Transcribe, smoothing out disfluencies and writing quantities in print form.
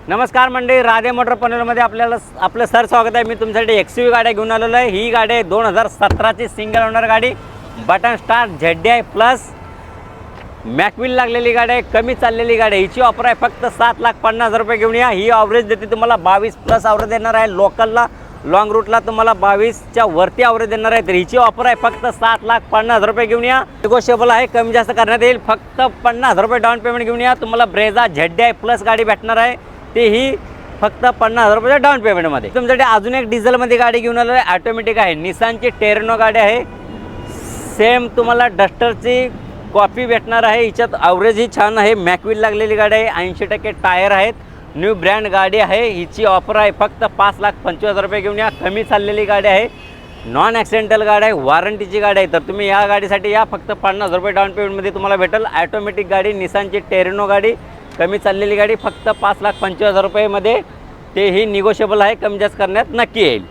नमस्कार मंडळी, राधे मोटर पनवेलमध्ये आपलं सर स्वागत आहे। मी तुमच्यासाठी XUV गाड्या घेऊन आलेलो आहे। ही गाडी आहे 2017ची सिंगल ओनर गाडी, बटन स्टार्ट ZDI प्लस मॅकविल लागलेली गाडी आहे, कमी चाललेली गाडी आहे। हिची ऑफर आहे फक्त 7,50,000 रुपये घेऊन या। ही ॲव्हरेज देते तुम्हाला 22 प्लस ॲव्हरेज देणार आहे। लोकलला लॉंग रूटला तुम्हाला 22च्या वरती ॲव्हरेज देणार आहे। तर हिची ऑफर आहे फक्त 7,50,000 रुपये घेऊन या। निगोशिएबल आहे, कमी जास्त करण्यात येईल। फक्त 50,000 रुपये डाऊन पेमेंट घेऊन या। तुम्हाला ब्रेझा ZDI प्लस गाडी भेटणार आहे, तेही फक्त 50,000 रुपये डाऊन पेमेंटमध्ये। तुमच्यासाठी अजून एक डिझेलमध्ये गाडी घेऊन आलो आहे, ऑटोमॅटिक आहे, निसानची टेरेनो गाडी आहे। सेम तुम्हाला डस्टरची कॉपी भेटणार आहे। हिच्यात ॲव्हरेज ही छान आहे, मॅकविल लागलेली गाडी आहे, 80% टायर आहेत, न्यू ब्रँड गाडी आहे। हिची ऑफर आहे फक्त 5,25,000 रुपये घेऊन या। कमी चाललेली गाडी आहे, नॉन ॲक्सिडेंटल गाडी आहे, वॉरंटीची गाडी आहे। तर तुम्ही या गाडीसाठी या, फक्त 50,000 रुपये डाऊन पेमेंटमध्ये तुम्हाला भेटेल। ऑटोमॅटिक गाडी, निसानची टेरेनो गाडी, कमी चाललेली गाडी, फक्त 5,25,000 रुपयेमध्ये। तेही निगोशिएबल आहे, कमी जास्त करण्यात नक्की येईल।